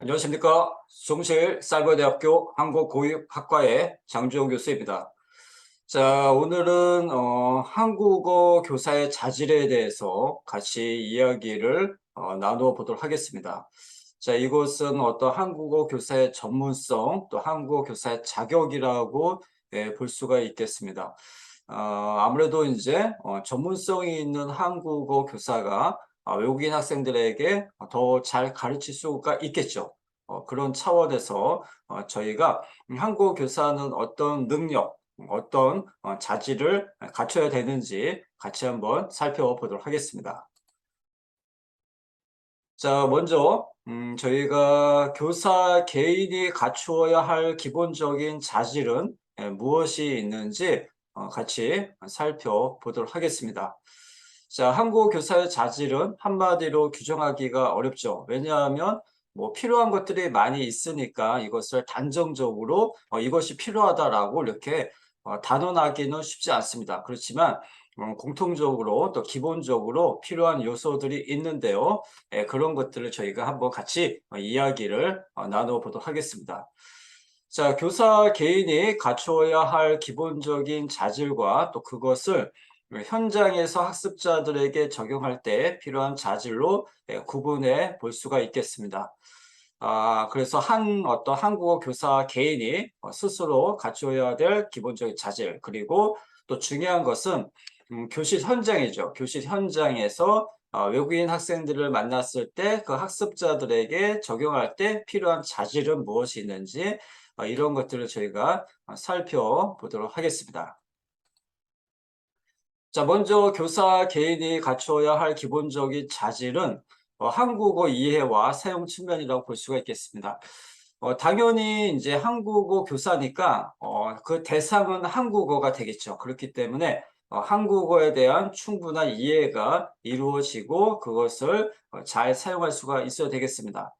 안녕하십니까. 송실사이버대학교 한국고육학과의 장주영 교수입니다. 자, 오늘은 한국어 교사의 자질에 대해서 같이 이야기를 나누어 보도록 하겠습니다. 자, 이것은 어떤 한국어 교사의 전문성, 또 한국어 교사의 자격이라고 볼 수가 있겠습니다. 아무래도 이제 전문성이 있는 한국어 교사가 외국인 학생들에게 더 잘 가르칠 수가 있겠죠. 그런 차원에서 저희가 한국어 교사는 어떤 능력, 어떤 자질을 갖춰야 되는지 같이 한번 살펴보도록 하겠습니다. 자, 먼저 저희가 교사 개인이 갖추어야 할 기본적인 자질은 무엇이 있는지 같이 살펴보도록 하겠습니다. 자, 한국어 교사의 자질은 한마디로 규정하기가 어렵죠. 왜냐하면 뭐 필요한 것들이 많이 있으니까 이것을 단정적으로 이것이 필요하다라고 이렇게 단언하기는 쉽지 않습니다. 그렇지만 공통적으로 또 기본적으로 필요한 요소들이 있는데요. 그런 것들을 저희가 한번 같이 이야기를 나누어 보도록 하겠습니다. 자, 교사 개인이 갖추어야 할 기본적인 자질과 또 그것을 현장에서 학습자들에게 적용할 때 필요한 자질로 구분해 볼 수가 있겠습니다. 그래서 어떤 한국어 교사 개인이 스스로 갖추어야 될 기본적인 자질, 그리고 또 중요한 것은 교실 현장이죠. 교실 현장에서 외국인 학생들을 만났을 때 그 학습자들에게 적용할 때 필요한 자질은 무엇이 있는지 이런 것들을 저희가 살펴보도록 하겠습니다. 자, 먼저 교사 개인이 갖추어야 할 기본적인 자질은 한국어 이해와 사용 측면이라고 볼 수가 있겠습니다. 당연히 이제 한국어 교사니까 그 대상은 한국어가 되겠죠. 그렇기 때문에 한국어에 대한 충분한 이해가 이루어지고 그것을 잘 사용할 수가 있어야 되겠습니다.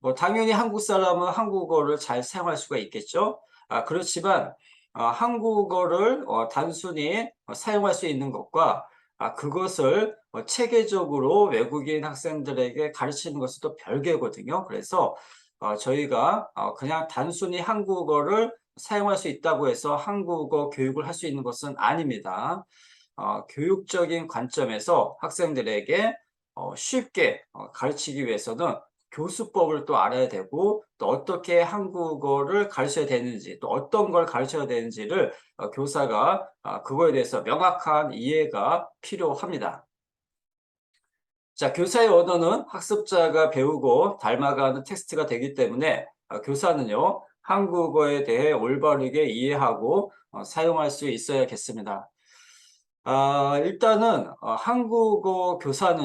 뭐 당연히 한국 사람은 한국어를 잘 사용할 수가 있겠죠. 그렇지만 한국어를 단순히 사용할 수 있는 것과 그것을 체계적으로 외국인 학생들에게 가르치는 것은 또 별개거든요. 그래서 저희가 그냥 단순히 한국어를 사용할 수 있다고 해서 한국어 교육을 할 수 있는 것은 아닙니다. 교육적인 관점에서 학생들에게 쉽게 가르치기 위해서는 교수법을 또 알아야 되고 또 어떻게 한국어를 가르쳐야 되는지 또 어떤 걸 가르쳐야 되는지를 교사가 그거에 대해서 명확한 이해가 필요합니다. 자, 교사의 언어는 학습자가 배우고 닮아가는 텍스트가 되기 때문에 교사는요, 한국어에 대해 올바르게 이해하고 사용할 수 있어야겠습니다. 일단은 한국어 교사는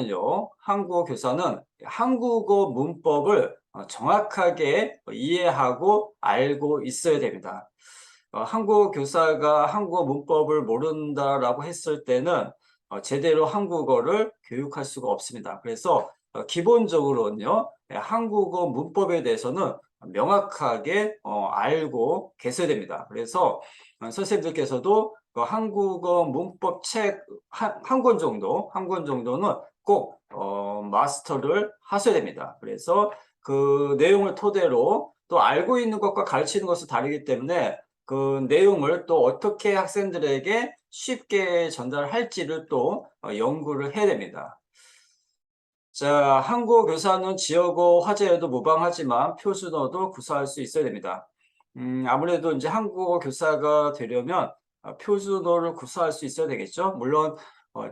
한국어 문법을 정확하게 이해하고 알고 있어야 됩니다. 한국어 교사가 한국어 문법을 모른다라고 했을 때는 제대로 한국어를 교육할 수가 없습니다. 그래서 기본적으로는요, 한국어 문법에 대해서는 명확하게 알고 계셔야 됩니다. 그래서 선생님들께서도 그 한국어 문법 책 한 권 정도, 한 권 정도는 꼭 마스터를 하셔야 됩니다. 그래서 그 내용을 토대로 또 알고 있는 것과 가르치는 것은 다르기 때문에 그 내용을 또 어떻게 학생들에게 쉽게 전달할지를 또 연구를 해야 됩니다. 자, 한국어 교사는 지역어 화제에도 무방하지만 표준어도 구사할 수 있어야 됩니다. 아무래도 이제 한국어 교사가 되려면 표준어를 구사할 수 있어야 되겠죠. 물론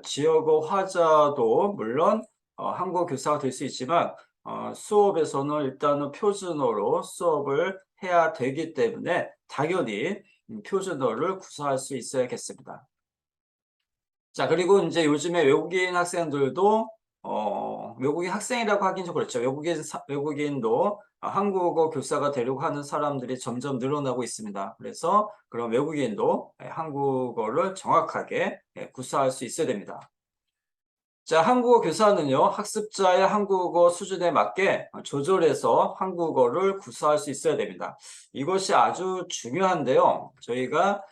지역어 화자도 물론 한국어 교사가 될 수 있지만 수업에서는 일단은 표준어로 수업을 해야 되기 때문에 당연히 표준어를 구사할 수 있어야겠습니다. 자, 그리고 이제 요즘에 외국인 학생들도 외국인 학생이라고 하긴 좀 그렇죠. 외국인도 한국어 교사가 되려고 하는 사람들이 점점 늘어나고 있습니다. 그래서 그런 외국인도 한국어를 정확하게 구사할 수 있어야 됩니다. 자, 한국어 교사는요, 학습자의 한국어 수준에 맞게 조절해서 한국어를 구사할 수 있어야 됩니다. 이것이 아주 중요한데요. 저희가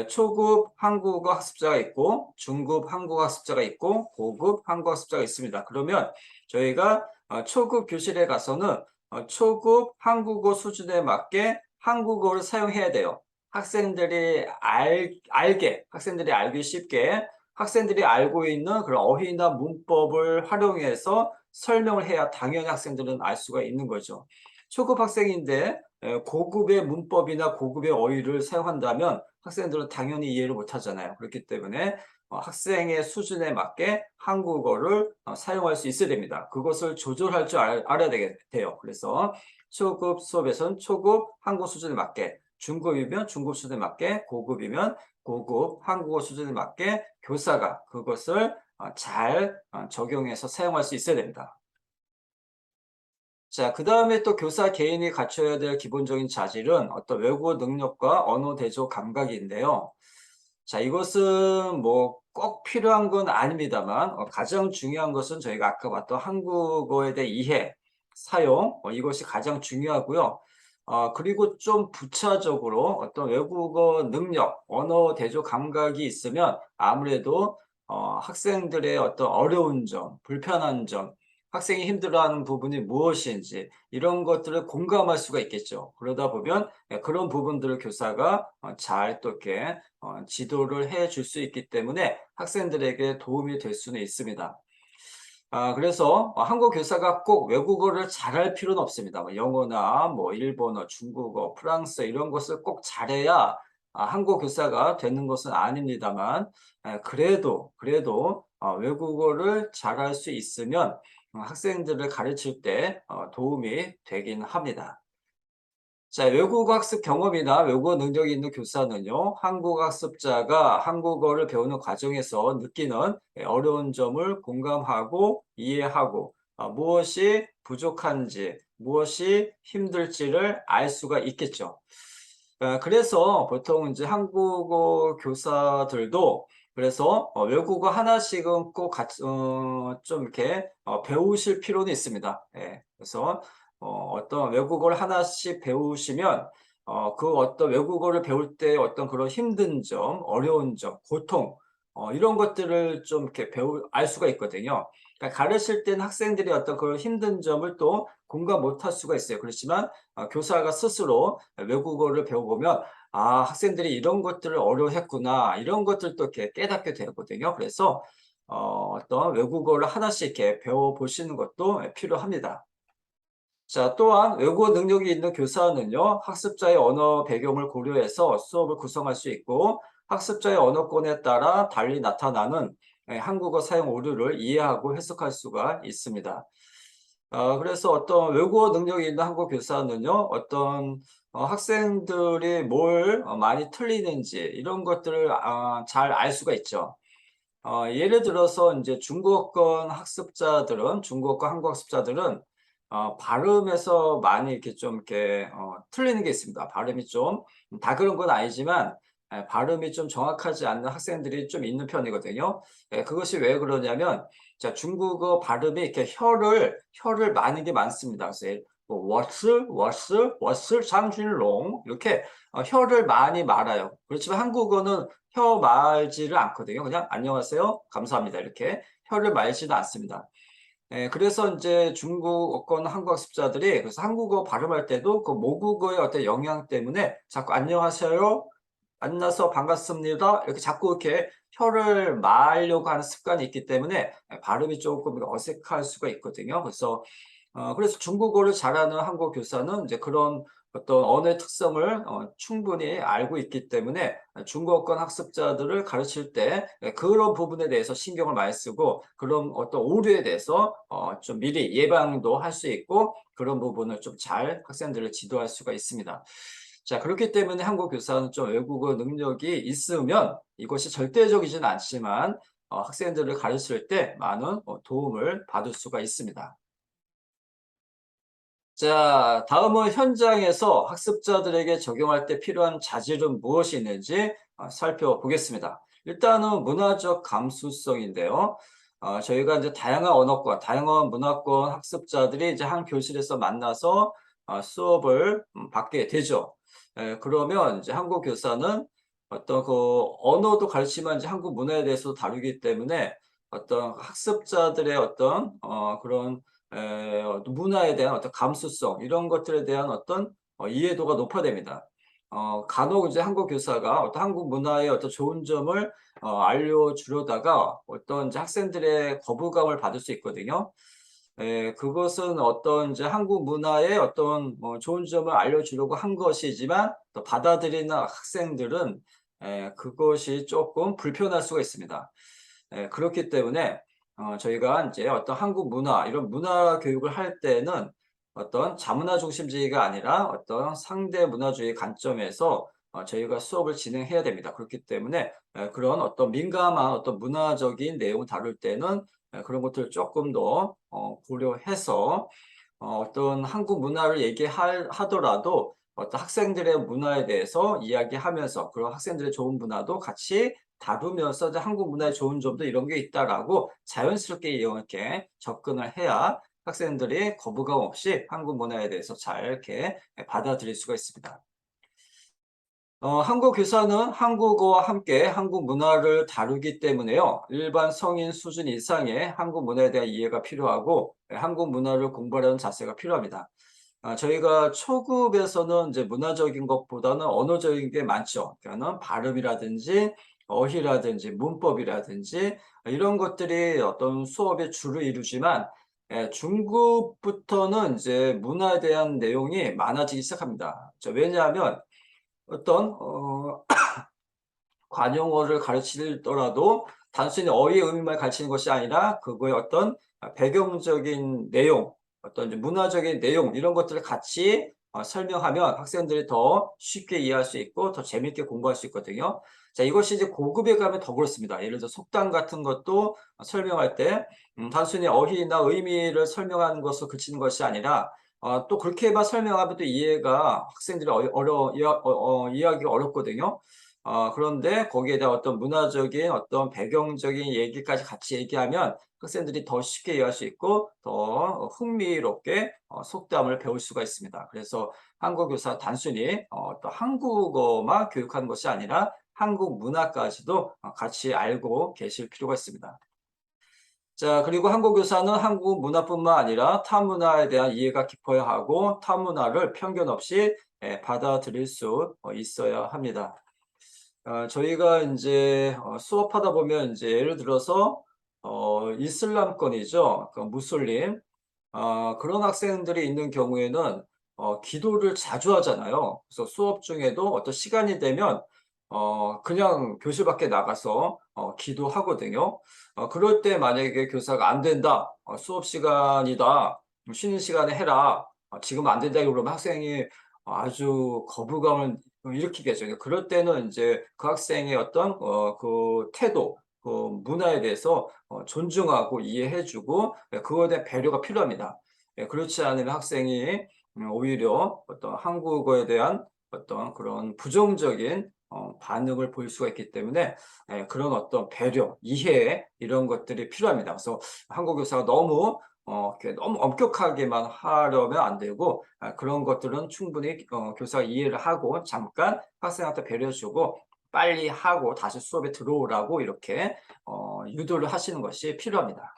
초급 한국어 학습자가 있고, 중급 한국어 학습자가 있고, 고급 한국어 학습자가 있습니다. 그러면 저희가 초급 교실에 가서는 초급 한국어 수준에 맞게 한국어를 사용해야 돼요. 학생들이 알기 쉽게, 학생들이 알고 있는 그런 어휘나 문법을 활용해서 설명을 해야 당연히 학생들은 알 수가 있는 거죠. 초급 학생인데 고급의 문법이나 고급의 어휘를 사용한다면 학생들은 당연히 이해를 못 하잖아요. 그렇기 때문에 학생의 수준에 맞게 한국어를 사용할 수 있어야 됩니다. 그것을 조절할 줄 알아야 돼요. 그래서 초급 수업에서는 초급 한국어 수준에 맞게, 중급이면 중급 수준에 맞게, 고급이면 고급 한국어 수준에 맞게 교사가 그것을 잘 적용해서 사용할 수 있어야 됩니다. 자, 그 다음에 또 교사 개인이 갖춰야 될 기본적인 자질은 어떤 외국어 능력과 언어 대조 감각인데요. 자, 이것은 뭐 꼭 필요한 건 아닙니다만, 가장 중요한 것은 저희가 아까 봤던 한국어에 대해 이해, 사용, 이것이 가장 중요하고요. 그리고 좀 부차적으로 어떤 외국어 능력, 언어 대조 감각이 있으면 아무래도 학생들의 어떤 어려운 점, 불편한 점, 학생이 힘들어하는 부분이 무엇인지 이런 것들을 공감할 수가 있겠죠. 그러다 보면 그런 부분들을 교사가 잘 또 이렇게 지도를 해 줄 수 있기 때문에 학생들에게 도움이 될 수는 있습니다. 그래서 한국 교사가 꼭 외국어를 잘할 필요는 없습니다. 뭐 영어나 뭐 일본어, 중국어, 프랑스어 이런 것을 꼭 잘해야 한국 교사가 되는 것은 아닙니다만, 그래도 외국어를 잘할 수 있으면 학생들을 가르칠 때 도움이 되긴 합니다. 자, 외국어 학습 경험이나 외국어 능력이 있는 교사는요, 한국어 학습자가 한국어를 배우는 과정에서 느끼는 어려운 점을 공감하고 이해하고 무엇이 부족한지, 무엇이 힘들지를 알 수가 있겠죠. 그래서 보통 이제 한국어 교사들도 그래서 외국어 하나씩은 꼭 좀 이렇게 배우실 필요는 있습니다. 예. 그래서 어떤 외국어를 하나씩 배우시면 그 어떤 외국어를 배울 때 어떤 그런 힘든 점, 어려운 점, 고통 이런 것들을 좀 이렇게 알 수가 있거든요. 그러니까 가르칠 때는 학생들이 어떤 그런 힘든 점을 또 공감 못할 수가 있어요. 그렇지만 교사가 스스로 외국어를 배워보면 학생들이 이런 것들을 어려워했구나. 이런 것들도 이렇게 깨닫게 되거든요. 그래서 어떤 외국어를 하나씩 이렇게 배워보시는 것도 필요합니다. 자, 또한 외국어 능력이 있는 교사는요, 학습자의 언어 배경을 고려해서 수업을 구성할 수 있고, 학습자의 언어권에 따라 달리 나타나는 한국어 사용 오류를 이해하고 해석할 수가 있습니다. 그래서 어떤 외국어 능력이 있는 한국 교사는요, 어떤 학생들이 뭘 많이 틀리는지 이런 것들을 잘 알 수가 있죠. 예를 들어서 이제 중국어권 한국 학습자들은 발음에서 많이 이렇게 좀 이렇게 틀리는 게 있습니다. 발음이 좀 다 그런 건 아니지만 발음이 좀 정확하지 않는 학생들이 좀 있는 편이거든요. 그것이 왜 그러냐면 자, 중국어 발음이 이렇게 혀를 많은 게 많습니다. 그래서 뭐 워스 장준롱 이렇게 혀를 많이 말아요. 그렇지만 한국어는 혀 말지를 않거든요. 그냥 안녕하세요, 감사합니다 이렇게 혀를 말지는 않습니다. 그래서 이제 중국어권 한국 학습자들이 그래서 한국어 발음할 때도 그 모국어의 어떤 영향 때문에 자꾸 안녕하세요, 만나서 반갑습니다. 이렇게 자꾸 이렇게 혀를 말려고 하는 습관이 있기 때문에 발음이 조금 어색할 수가 있거든요. 그래서 중국어를 잘하는 한국 교사는 이제 그런 어떤 언어의 특성을 충분히 알고 있기 때문에 중국어권 학습자들을 가르칠 때 그런 부분에 대해서 신경을 많이 쓰고 그런 어떤 오류에 대해서 좀 미리 예방도 할 수 있고 그런 부분을 좀 잘 학생들을 지도할 수가 있습니다. 자, 그렇기 때문에 한국 교사는 좀 외국어 능력이 있으면 이것이 절대적이진 않지만 학생들을 가르칠 때 많은 도움을 받을 수가 있습니다. 자, 다음은 현장에서 학습자들에게 적용할 때 필요한 자질은 무엇이 있는지 살펴보겠습니다. 일단은 문화적 감수성인데요. 저희가 이제 다양한 문화권 학습자들이 이제 한 교실에서 만나서 수업을 받게 되죠. 그러면 이제 한국 교사는 어떤 그 언어도 가르치면 이제 한국 문화에 대해서 다루기 때문에 어떤 학습자들의 어떤 그런 문화에 대한 어떤 감수성 이런 것들에 대한 어떤 이해도가 높아집니다. 간혹 이제 한국 교사가 어떤 한국 문화의 어떤 좋은 점을 알려주려다가 어떤 이제 학생들의 거부감을 받을 수 있거든요. 그것은 어떤 이제 한국 문화의 어떤 좋은 점을 알려주려고 한 것이지만 또 받아들이는 학생들은 그것이 조금 불편할 수가 있습니다. 그렇기 때문에 저희가 이제 어떤 한국 문화 이런 문화 교육을 할 때는 어떤 자문화 중심주의가 아니라 어떤 상대 문화주의 관점에서 저희가 수업을 진행해야 됩니다. 그렇기 때문에 그런 어떤 민감한 어떤 문화적인 내용을 다룰 때는 그런 것들을 조금 더 고려해서 어떤 한국 문화를 하더라도 어떤 학생들의 문화에 대해서 이야기하면서 그런 학생들의 좋은 문화도 같이 다루면서 이제 한국 문화의 좋은 점도 이런 게 있다라고 자연스럽게 이렇게 접근을 해야 학생들이 거부감 없이 한국 문화에 대해서 잘 이렇게 받아들일 수가 있습니다. 한국 교사는 한국어와 함께 한국 문화를 다루기 때문에요. 일반 성인 수준 이상의 한국 문화에 대한 이해가 필요하고 한국 문화를 공부하려는 자세가 필요합니다. 저희가 초급에서는 이제 문화적인 것보다는 언어적인 게 많죠. 그러니까는 발음이라든지 어휘라든지 문법이라든지 이런 것들이 어떤 수업의 주를 이루지만 중급부터는 이제 문화에 대한 내용이 많아지기 시작합니다. 왜냐하면 어떤 관용어를 가르치더라도 단순히 어휘의 의미만 가르치는 것이 아니라 그거의 어떤 배경적인 내용, 어떤 이제 문화적인 내용 이런 것들을 같이 설명하면 학생들이 더 쉽게 이해할 수 있고 더 재밌게 공부할 수 있거든요. 자, 이것이 이제 고급에 가면 더 그렇습니다. 예를 들어 속담 같은 것도 설명할 때 단순히 어휘나 의미를 설명하는 것을 그치는 것이 아니라 또 그렇게만 설명하면 또 이해가 학생들이 이해하기가 어렵거든요. 그런데 거기에 대한 어떤 문화적인 어떤 배경적인 얘기까지 같이 얘기하면 학생들이 더 쉽게 이해할 수 있고 더 흥미롭게 속담을 배울 수가 있습니다. 그래서 한국 교사 단순히 또 한국어만 교육하는 것이 아니라 한국 문화까지도 같이 알고 계실 필요가 있습니다. 자, 그리고 한국 교사는 한국 문화뿐만 아니라 타 문화에 대한 이해가 깊어야 하고 타 문화를 편견 없이 받아들일 수 있어야 합니다. 저희가 인제 수업하다 보면 인제 예를 들어서 이슬람권이죠. 그 무슬림. 그런 학생들이 있는 경우에는 기도를 자주 하잖아요. 그래서 수업 중에도 어떤 시간이 되면 그냥 교실 밖에 나가서 기도하거든요. 그럴 때 만약에 교사가 "안 된다. 수업 시간이다. 쉬는 시간에 해라. 지금 안 된다." 그러면 학생이 아주 거부감을 일으키겠죠. 그럴 때는 인제 그 학생의 어떤 그 태도, 그 문화에 대해서 존중하고 이해해 주고 그거에 대한 배려가 필요합니다. 그렇지 않으면 학생이 오히려 어떤 한국어에 대한 어떤 그런 부정적인 반응을 보일 수가 있기 때문에 그런 어떤 배려, 이해 이런 것들이 필요합니다. 그래서 한국 교사가 너무 이렇게 너무 엄격하게만 하려면 안 되고 그런 것들은 충분히 교사가 이해를 하고 잠깐 학생한테 배려해 주고 빨리 하고 다시 수업에 들어오라고 이렇게 유도를 하시는 것이 필요합니다.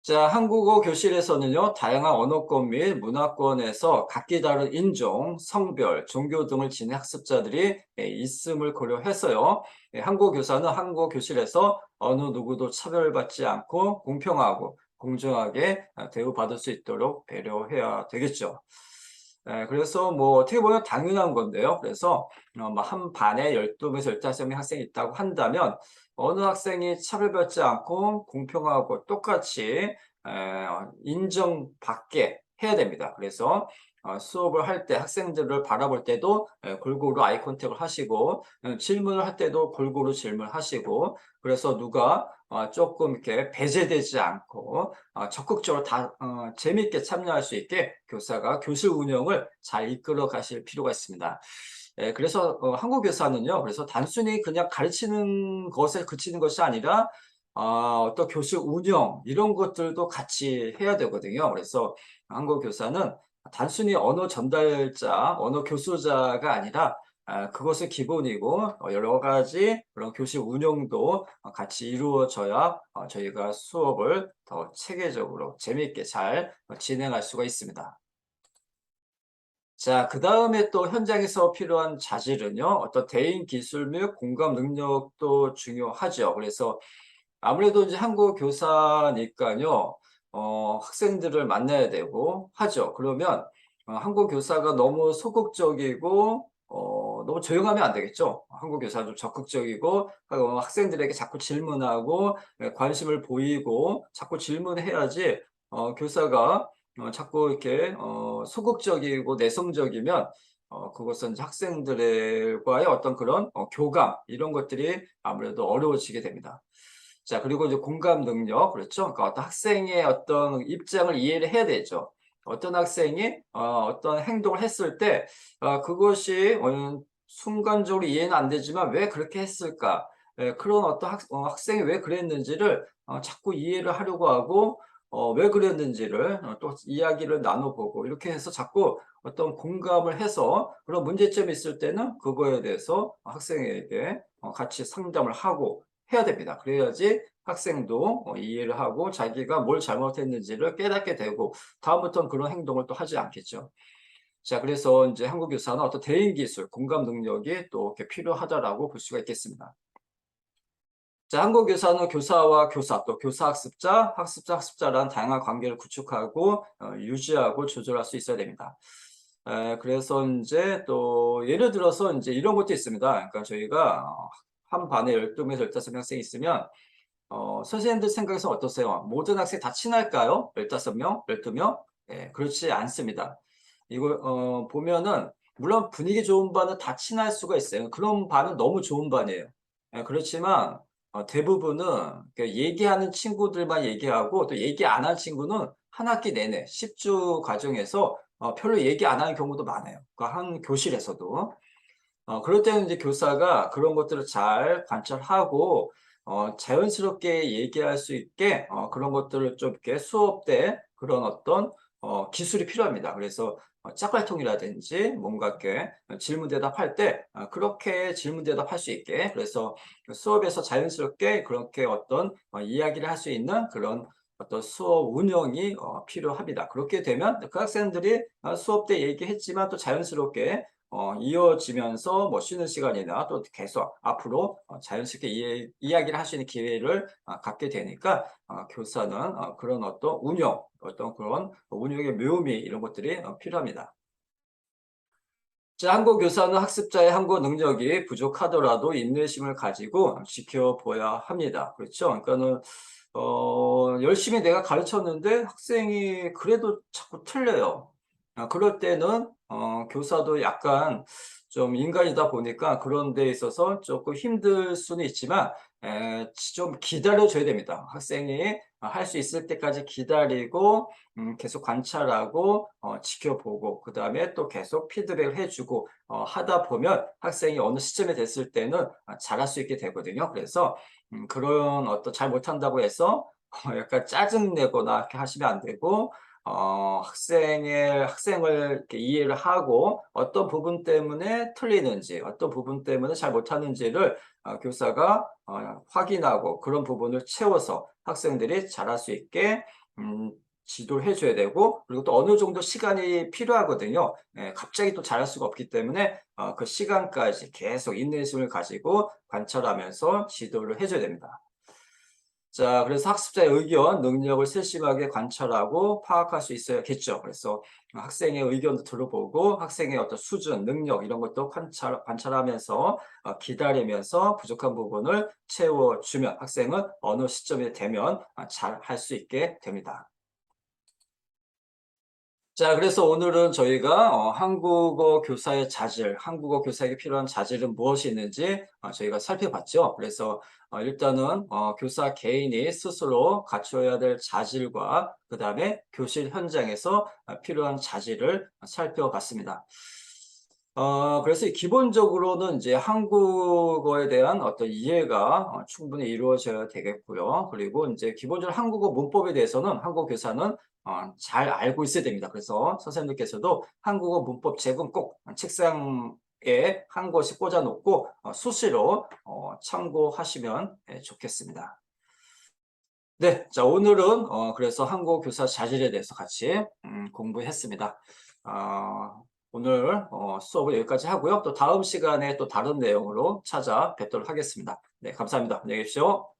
자, 한국어 교실에서는요, 다양한 언어권 및 문화권에서 각기 다른 인종, 성별, 종교 등을 지닌 학습자들이 있음을 고려해서요, 한국어 교사는 한국어 교실에서 어느 누구도 차별받지 않고 공평하고 공정하게 대우받을 수 있도록 배려해야 되겠죠. 그래서 뭐 어떻게 보면 당연한 건데요. 그래서 뭐 한 반에 12명에서 15명 학생이 있다고 한다면 어느 학생이 차별받지 않고 공평하고 똑같이 인정받게 해야 됩니다. 그래서 수업을 할 때 학생들을 바라볼 때도 골고루 아이 컨택을 하시고 질문을 할 때도 골고루 질문하시고 그래서 누가 조금 이렇게 배제되지 않고 적극적으로 다 재미있게 참여할 수 있게 교사가 교실 운영을 잘 이끌어 가실 필요가 있습니다. 그래서 한국 교사는요. 그래서 단순히 그냥 가르치는 것에 그치는 것이 아니라 어떤 교실 운영 이런 것들도 같이 해야 되거든요. 그래서 한국 교사는 단순히 언어 전달자, 언어 교수자가 아니라 그것이 기본이고 여러 가지 그런 교실 운영도 같이 이루어져야 저희가 수업을 더 체계적으로 재미있게 잘 진행할 수가 있습니다. 자, 그 다음에 또 현장에서 필요한 자질은요, 어떤 대인 기술 및 공감 능력도 중요하죠. 그래서 아무래도 이제 한국 교사니까요, 학생들을 만나야 되고 하죠. 그러면 한국 교사가 너무 소극적이고, 너무 조용하면 안 되겠죠. 한국 교사 좀 적극적이고, 학생들에게 자꾸 질문하고, 관심을 보이고, 자꾸 질문해야지, 교사가 자꾸 이렇게 소극적이고 내성적이면 그것은 이제 학생들과의 어떤 그런 교감 이런 것들이 아무래도 어려워지게 됩니다. 자, 그리고 이제 공감 능력, 그렇죠? 그러니까 어떤 학생의 어떤 입장을 이해를 해야 되죠. 어떤 학생이 어떤 행동을 했을 때 그것이 순간적으로 이해는 안 되지만 왜 그렇게 했을까? 그런 어떤 학생이 왜 그랬는지를 자꾸 이해를 하려고 하고 왜 그랬는지를 또 이야기를 나눠보고 이렇게 해서 자꾸 어떤 공감을 해서 그런 문제점이 있을 때는 그거에 대해서 학생에게 같이 상담을 하고 해야 됩니다. 그래야지 학생도 이해를 하고 자기가 뭘 잘못했는지를 깨닫게 되고 다음부터는 그런 행동을 또 하지 않겠죠. 자, 그래서 이제 한국 교사는 어떤 대인 기술, 공감 능력이 또 이렇게 필요하다라고 볼 수가 있겠습니다. 자, 한국 교사는 교사와 교사, 또 교사 학습자, 학습자 학습자라는 다양한 관계를 구축하고 유지하고 조절할 수 있어야 됩니다. 그래서 이제 또 예를 들어서 이제 이런 것도 있습니다. 그러니까 저희가 한 반에 12명, 15명 학생이 있으면 선생님들 생각에서 어떠세요? 모든 학생 다 친할까요? 15명, 12명? 그렇지 않습니다. 이거 보면은 물론 분위기 좋은 반은 다 친할 수가 있어요. 그런 반은 너무 좋은 반이에요. 그렇지만 대부분은 얘기하는 친구들만 얘기하고 또 얘기 안 한 친구는 한 학기 내내 10주 과정에서 별로 얘기 안 하는 경우도 많아요. 그 한 교실에서도. 그럴 때는 이제 교사가 그런 것들을 잘 관찰하고 자연스럽게 얘기할 수 있게 그런 것들을 좀 이렇게 수업 때 그런 어떤 기술이 필요합니다. 그래서 짝갈통이라든지 뭔가 이렇게 질문 대답할 때 그렇게 질문 대답할 수 있게 그래서 수업에서 자연스럽게 그렇게 어떤 이야기를 할 수 있는 그런 어떤 수업 운영이 필요합니다. 그렇게 되면 그 학생들이 수업 때 얘기했지만 또 자연스럽게 이어지면서 뭐 쉬는 시간이나 또 계속 앞으로 자연스럽게 이야기를 할 수 있는 기회를 갖게 되니까 교사는 그런 어떤 운영, 어떤 그런 운영의 묘미 이런 것들이 필요합니다. 자, 한국 교사는 학습자의 한국 능력이 부족하더라도 인내심을 가지고 지켜봐야 합니다. 그렇죠? 그러니까는 열심히 내가 가르쳤는데 학생이 그래도 자꾸 틀려요. 그럴 때는 교사도 약간 좀 인간이다 보니까 그런 데 있어서 조금 힘들 수는 있지만 좀 기다려줘야 됩니다. 학생이 할 수 있을 때까지 기다리고 계속 관찰하고 지켜보고 그다음에 또 계속 피드백을 해주고 하다 보면 학생이 어느 시점에 됐을 때는 잘할 수 있게 되거든요. 그래서 그런 어떤 잘 못한다고 해서 약간 짜증내거나 이렇게 하시면 안 되고 학생을 이렇게 이해를 하고 어떤 부분 때문에 틀리는지 어떤 부분 때문에 잘 못하는지를 교사가 확인하고 그런 부분을 채워서 학생들이 잘할 수 있게 음, 지도를 해줘야 되고 그리고 또 어느 정도 시간이 필요하거든요. 갑자기 또 잘할 수가 없기 때문에 그 시간까지 계속 인내심을 가지고 관찰하면서 지도를 해줘야 됩니다. 자, 그래서 학습자의 의견, 능력을 세심하게 관찰하고 파악할 수 있어야겠죠. 그래서 학생의 의견도 들어보고 학생의 어떤 수준, 능력 이런 것도 관찰하면서 기다리면서 부족한 부분을 채워주면 학생은 어느 시점이 되면 잘 할 수 있게 됩니다. 자, 그래서 오늘은 저희가 한국어 교사의 자질, 한국어 교사에게 필요한 자질은 무엇이 있는지 저희가 살펴봤죠. 그래서 일단은 교사 개인이 스스로 갖춰야 될 자질과 그 다음에 교실 현장에서 필요한 자질을 살펴봤습니다. 그래서 기본적으로는 이제 한국어에 대한 어떤 이해가 충분히 이루어져야 되겠고요. 그리고 이제 기본적으로 한국어 문법에 대해서는 한국 교사는 잘 알고 있어야 됩니다. 그래서 선생님들께서도 한국어 문법 책은 꼭 책상에 한 곳이 꽂아 놓고 수시로 참고하시면 좋겠습니다. 네, 자, 오늘은 그래서 한국어 교사 자질에 대해서 같이 공부했습니다. 오늘 수업을 여기까지 하고요. 또 다음 시간에 또 다른 내용으로 찾아뵙도록 하겠습니다. 네, 감사합니다. 안녕히 계십시오.